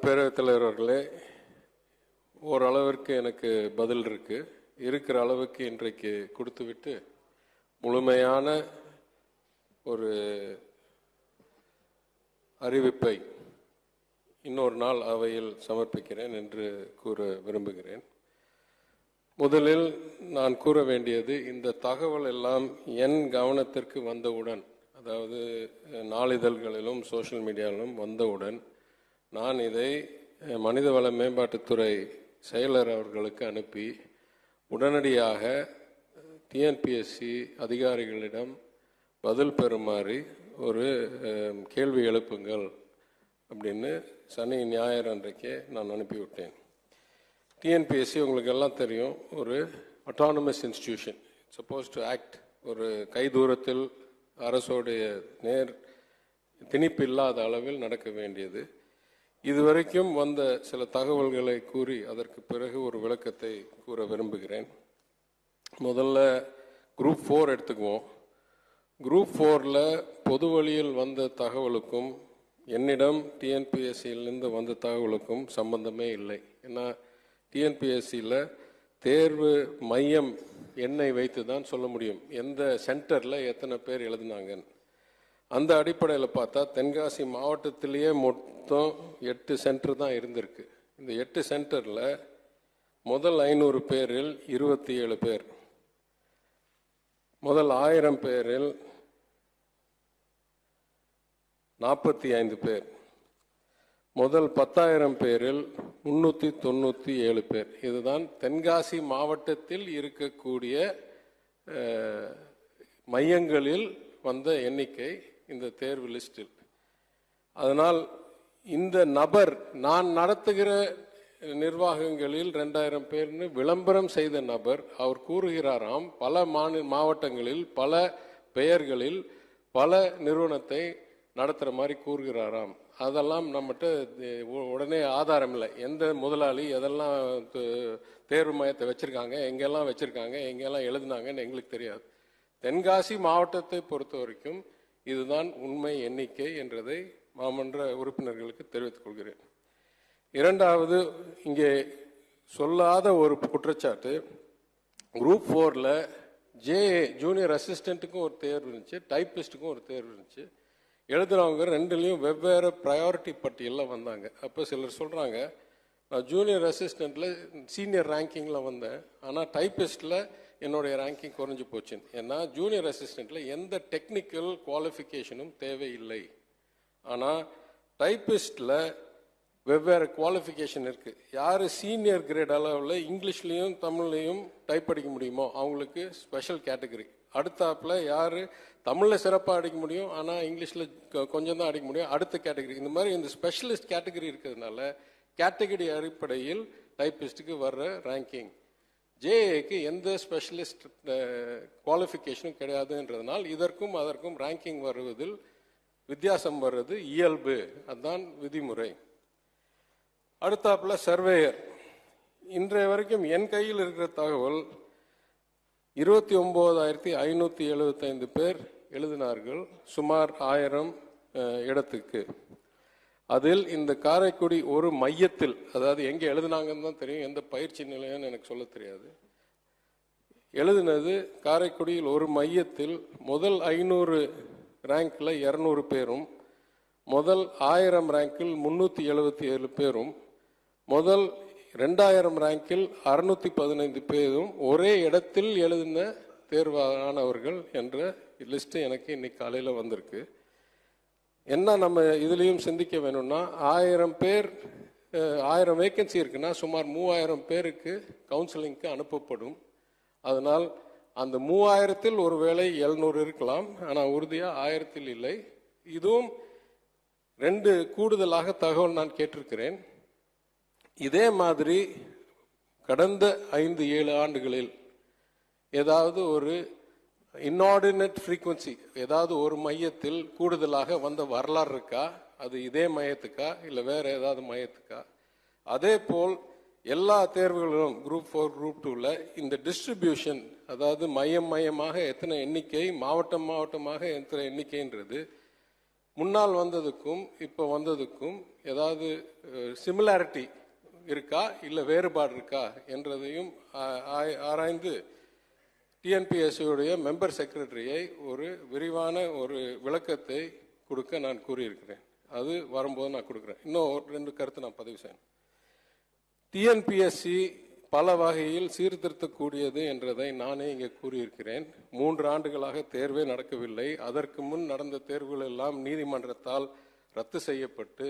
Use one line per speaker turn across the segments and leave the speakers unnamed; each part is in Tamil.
பேரவைத் தலைவர் அவர்களே, ஓரளவிற்கு எனக்கு பதில் இருக்கிற அளவுக்கு இன்றைக்கு கொடுத்துவிட்டு முழுமையான ஒரு அறிவிப்பை இன்னொரு நாள் அவையில் சமர்ப்பிக்கிறேன் என்று கூற விரும்புகிறேன். முதலில் நான் கூற வேண்டியது, இந்த தகவல் எல்லாம் என் கவனத்திற்கு வந்தவுடன், அதாவது நாளிதழ்களிலும் சோஷியல் மீடியாவிலும் வந்தவுடன், நான் இதை மனிதவள மேம்பாட்டுத்துறை செயலர் அவர்களுக்கு அனுப்பி உடனடியாக Tnpsc அதிகாரிகளிடம் பதில் பெறுமாறு ஒரு கேள்வி எழுப்புங்கள் அப்படின்னு சனி ஞாயிறு அன்றைக்கே நான் அனுப்பிவிட்டேன். Tnpsc உங்களுக்கு எல்லாம் தெரியும், ஒரு autonomous institution, suppose to act, ஒரு கைதூரத்தில் அரசோடைய திணிப்பு இல்லாத அளவில் நடக்க வேண்டியது. இதுவரைக்கும் வந்த சில தகவல்களை கூறி அதற்கு பிறகு ஒரு விளக்கத்தை கூற விரும்புகிறேன். முதல்ல குரூப் 4 எடுத்துக்குவோம். குரூப் 4ல் பொது வழியில் வந்த தகவலுக்கும் என்னிடம் Tnpscயிலிருந்து வந்த தகவலுக்கும் சம்பந்தமே இல்லை. ஏன்னா Tnpscயில் தேர்வு மையம் எண்ணை வைத்து தான் சொல்ல முடியும் எந்த சென்டரில் எத்தனை பேர் எழுதினாங்கன்னு. அந்த அடிப்படையில் பார்த்தா தென்காசி மாவட்டத்திலேயே மொத்தம் 8 சென்டர் தான் இருந்திருக்கு. இந்த 8 சென்டரில் முதல் 500 பேரில் 27 பேர், முதல் 1000 பேரில் 45 பேர், முதல் 10,000 பேரில் 397 பேர். இதுதான் தென்காசி மாவட்டத்தில் இருக்கக்கூடிய மையங்களில் வந்த எண்ணிக்கை இந்த தேர்வு லிஸ்டில். அதனால் இந்த நபர், நான் நடத்துகிற நிர்வாகங்களில் 2000 பேர்னு விளம்பரம் செய்த நபர், அவர் கூறுகிறாராம் பல மாவட்டங்களில் பல பெயர்களில் பல நிறுவனத்தை நடத்துகிற மாதிரி கூறுகிறாராம். அதெல்லாம் நம்மகிட்ட உடனே ஆதாரம் இல்லை. எந்த முதலாளி எதெல்லாம் தேர்வு மையத்தை வச்சுருக்காங்க, எங்கெல்லாம் வச்சுருக்காங்க, எங்கெல்லாம் எழுதுனாங்கன்னு எங்களுக்கு தெரியாது. தென்காசி மாவட்டத்தை பொறுத்த வரைக்கும் இதுதான் உண்மை எண்ணிக்கை என்றதை மாமன்ற உறுப்பினர்களுக்கு தெரிவித்துக் கொள்கிறேன். இரண்டாவது, இங்கே சொல்லாத ஒரு குற்றச்சாட்டு, குரூப் 4ல் ஜூனியர் அசிஸ்டண்ட்டுக்கும் ஒரு தேர்வு இருந்துச்சு, டைப்பிஸ்ட்டுக்கும் ஒரு தேர்வு இருந்துச்சு. எழுதுனவங்க ரெண்டுலேயும் வெவ்வேறு ப்ரையாரிட்டி பட்டியலில் வந்தாங்க. அப்போ சிலர் சொல்கிறாங்க, நான் ஜூனியர் அசிஸ்டண்ட்டில் சீனியர் ரேங்கிங்கில் வந்தேன், ஆனால் டைப்பிஸ்ட்டில் என்னுடைய ரேங்கிங் குறைஞ்சி போச்சுன்னு. ஏன்னா ஜூனியர் அசிஸ்டண்ட்டில் எந்த டெக்னிக்கல் குவாலிஃபிகேஷனும் தேவையில்லை. ஆனால் டைப்பிஸ்டில் வெவ்வேறு குவாலிஃபிகேஷன் இருக்குது. யார் சீனியர் கிரேட் அளவில் இங்கிலீஷ்லேயும் தமிழ்லையும் டைப் அடிக்க முடியுமோ அவங்களுக்கு ஸ்பெஷல் கேட்டகரி. அடுத்தாப்பில் யார் தமிழில் சிறப்பாக அடிக்க முடியும் ஆனால் இங்கிலீஷில் கொஞ்சம் தான் அடிக்க முடியும், அடுத்த கேட்டகரி. இந்த மாதிரி இந்த ஸ்பெஷலிஸ்ட் கேட்டகரி இருக்கிறதுனால கேட்டகரி அடிப்படையில் டைப்பிஸ்ட்டுக்கு வர்ற ரேங்கிங். ஜேஏக்கு எந்த ஸ்பெஷலிஸ்ட் குவாலிஃபிகேஷனும் கிடையாதுன்றதுனால் இதற்கும் அதற்கும் ரேங்கிங் வருவதில் வித்தியாசம் வர்றது இயல்பு, அதுதான் விதிமுறை. அடுத்தாப்புல சர்வேயர். இன்றைய வரைக்கும் என் கையில் இருக்கிற தகவல் 29,575 பேர் எழுதினார்கள், சுமார் 1000 இடத்துக்கு. அதில் இந்த காரைக்குடி ஒரு மையத்தில், அதாவது எங்கே எழுதுனாங்கன்னு தான் தெரியும், எந்த பயிற்சி நிலையம்னு எனக்கு சொல்ல தெரியாது, எழுதினது காரைக்குடியில் ஒரு மையத்தில் முதல் 500 ரேங்கில் 200 பேரும், முதல் 1000 ரேங்கில் 377 பேரும், முதல் 2000 ரேங்கில் 615 பேரும் ஒரே இடத்தில் எழுதின தேர்வானவர்கள் என்ற லிஸ்ட் எனக்கு இன்னைக்கு காலையில் வந்திருக்கு. என்ன நம்ம இதுலேயும் சிந்திக்க வேணும்னா, 1000 பேர் 1000 வேக்கன்சி இருக்குன்னா சுமார் 3000 பேருக்கு கவுன்சிலிங்க்கு அனுப்பப்படும். அதனால் அந்த 3000-ல் ஒருவேளை 700 இருக்கலாம், ஆனால் உறுதியாக 1000-ல் இல்லை. இதுவும் 2 கூடுதலாக தகவல் நான் கேட்டிருக்கிறேன். இதே மாதிரி கடந்த 5-7 ஆண்டுகளில் ஏதாவது ஒரு இன்ஆர்டினேட் ஃப்ரீக்வன்சி, ஏதாவது ஒரு மையத்தில் கூடுதலாக வந்த வரலாறு இருக்கா? அது இதே மையத்துக்கா இல்லை வேற ஏதாவது மையத்துக்கா? அதே போல் எல்லா தேர்வுகளிலும் குரூப் 4 குரூப் 2ல இந்த டிஸ்ட்ரிபியூஷன், அதாவது மையமாக எத்தனை எண்ணிக்கை, மாவட்டமாக எத்தனை எண்ணிக்கைன்றது முன்னால் வந்ததுக்கும் இப்போ வந்ததுக்கும் ஏதாவது சிமிலாரிட்டி இருக்கா இல்லை வேறுபாடு இருக்கா என்றதையும் ஆராய்ந்து டிஎன்பிஎஸ்சியுடைய மெம்பர் செக்ரட்டரியை ஒரு விரிவான ஒரு விளக்கத்தை கொடுக்க நான் கூறியிருக்கிறேன். அது வரும்போது நான் கொடுக்குறேன். இன்னும் 2 கருத்து நான் பதிவு செய்யணும். டிஎன்பிஎஸ்சி பல வகையில் சீர்திருத்தக்கூடியது என்றதை நானே இங்கே கூறியிருக்கிறேன். 3 ஆண்டுகளாக தேர்வே நடக்கவில்லை. அதற்கு முன் நடந்த தேர்வுகள் எல்லாம் நீதிமன்றத்தால் ரத்து செய்யப்பட்டு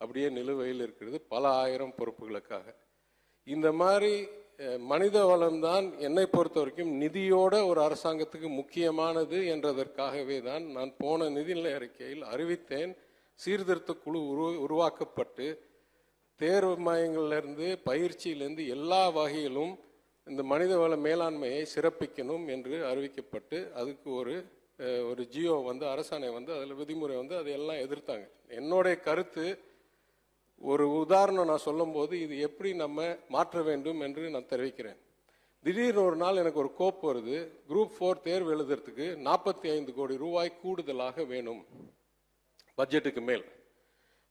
அப்படியே நிலுவையில் இருக்கிறது பல ஆயிரம் பொறுப்புகளுக்காக. இந்த மாதிரி மனித வளம்தான் என்னை பொறுத்த வரைக்கும் நிதியோட ஒரு அரசாங்கத்துக்கு முக்கியமானது என்றதற்காகவே தான் நான் போன நிதிநிலை அறிக்கையில் அறிவித்தேன். சீர்திருத்த குழு உருவாக்கப்பட்டு தேர்வு மையங்களிலிருந்து பயிற்சியிலிருந்து எல்லா வகையிலும் இந்த மனிதவள மேலாண்மையை சிறப்பிக்கணும் என்று அறிவிக்கப்பட்டு அதுக்கு ஒரு ஜியோ அரசாணை அதில் விதிமுறை அதையெல்லாம் எதிர்த்தாங்க. என்னுடைய கருத்து ஒரு உதாரணம் நான் சொல்லும் போது இது எப்படி நம்ம மாற்ற வேண்டும் என்று நான் தெரிவிக்கிறேன். திடீர்னு ஒரு நாள் எனக்கு ஒரு கோப்பு வருது. குரூப் 4 தேர்வு எழுதுறதுக்கு 45 கோடி ரூபாய் கூடுதலாக வேணும் பட்ஜெட்டுக்கு மேல்.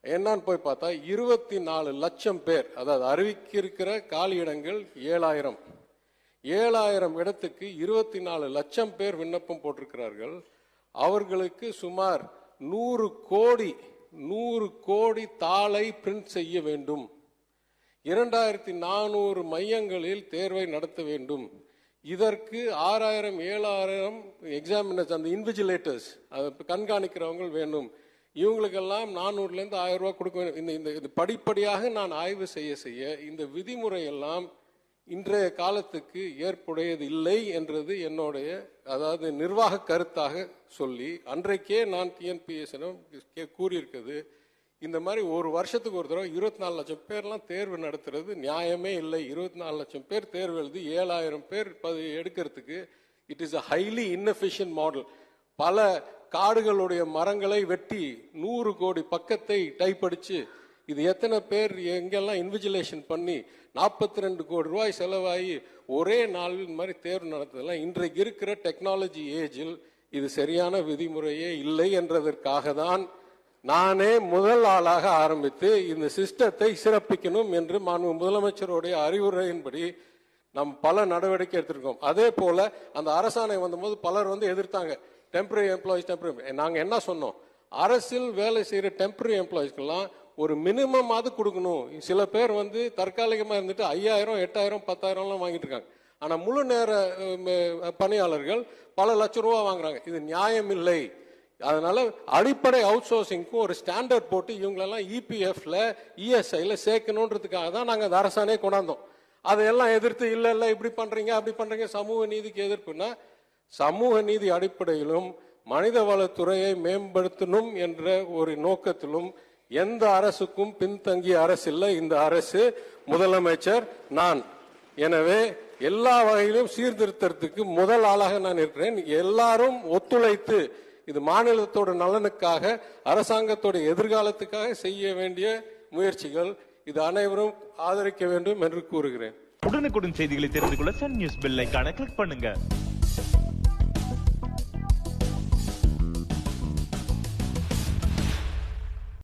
என்னன்னு போய் பார்த்தா 24 லட்சம் பேர், அதாவது அறிவிக்கிற காலி இடங்கள் 7000 இடத்துக்கு 24 லட்சம் பேர் விண்ணப்பம் போட்டிருக்கிறார்கள். அவர்களுக்கு சுமார் 100 கோடி தாளை பிரிண்ட் செய்ய வேண்டும். 2400 மையங்களில் தேர்வை நடத்த வேண்டும். இதற்கு 6000 7000 எக்ஸாமினர்ஸ், அந்த இன்விஜிலேட்டர்ஸ், கண்காணிக்கிறவங்க வேணும். இவங்களுக்கெல்லாம் 400லேருந்து 1000 ரூபாய் கொடுக்க வேண்டும். இந்த படிப்படியாக நான் ஆய்வு செய்ய இந்த விதிமுறை எல்லாம் இன்றைய காலத்துக்கு ஏற்புடையது இல்லை என்றது என்னுடைய அதாவது நிர்வாக கருத்தாக சொல்லி அன்றைக்கே நான் டிஎன்பிஎஸ்சிடம் கூறியிருக்கிறது. இந்த மாதிரி ஒரு வருஷத்துக்கு ஒரு தடவை 24 லட்சம் பேர்லாம் தேர்வு நடத்துறது நியாயமே இல்லை. 24 லட்சம் பேர் தேர்வு எழுதி 7000 பேர் எடுக்கிறதுக்கு it is a highly inefficient model. பல காடுகளுடைய மரங்களை வெட்டி 100 கோடி பக்கத்தை டைப் அடிச்சு இது எத்தனை பேர் எங்கெல்லாம் இன்விஜிலேஷன் பண்ணி 42 கோடி ரூபாய் செலவாகி ஒரே நாளில் மாதிரி தேர்வு நடத்துதெல்லாம் இன்றைக்கு இருக்கிற டெக்னாலஜி ஏஜில் இது சரியான விதிமுறையே இல்லை என்றதற்காக தான் நானே முதல் ஆளாக ஆரம்பித்து இந்த சிஸ்டத்தை சிறப்பிக்கணும் என்று மாண்பு முதலமைச்சருடைய அறிவுரையின்படி நாம் பல நடவடிக்கை எடுத்திருக்கோம். அதே போல அந்த அரசாணை வந்தபோது பலர் எதிர்த்தாங்க. டெம்பரரி எம்ப்ளாயிஸ் நாங்கள் என்ன சொன்னோம், அரசில் வேலை செய்கிற டெம்பரரி எம்ப்ளாயிஸ்க்கெல்லாம் ஒரு மினிமமாவது கொடுக்கணும். சில பேர் தற்காலிகமாக இருந்துட்டு 5000 8000 10,000 வாங்கிட்டு இருக்காங்க. ஆனால் முழு நேர பணியாளர்கள் பல லட்சம் ரூபா வாங்குறாங்க. இது நியாயம் இல்லை. அதனால அடிப்படை அவுட் சோர்சிங்க்கும் ஒரு ஸ்டாண்டர்ட் போட்டு இவங்களெல்லாம் இபிஎஃப்ல இஎஸ்ஐல சேர்க்கணுன்றதுக்காக தான் நாங்கள் அந்த அரசாணையை கொண்டாந்தோம். அதையெல்லாம் எதிர்த்து இல்லை இப்படி பண்றீங்க அப்படி பண்றீங்க, சமூக நீதிக்கு எதிர்ப்புன்னா சமூக நீதி அடிப்படையிலும் மனித வளத்துறையை மேம்படுத்தணும் என்ற ஒரு நோக்கத்திலும் எந்த அரசுக்கும் பின்தங்கிய அரசு இல்லை இந்த அரசு, முதலமைச்சர் நான். எனவே எல்லா வகையிலும் சீர்திருத்தத்துக்கு முதல் ஆளாக நான் இருக்கிறேன். எல்லாரும் ஒத்துழைத்து இது மாநிலத்தோட நலனுக்காக, அரசாங்கத்தோட எதிர்காலத்துக்காக செய்ய வேண்டிய முயற்சிகள். இது அனைவரும் ஆதரிக்க வேண்டும் என்று கூறுகிறேன்.
உடனுக்குடன் செய்திகளை தெரிந்து கொள்ள சன் நியூஸ் பெல் ஐகானை கிளிக் பண்ணுங்க.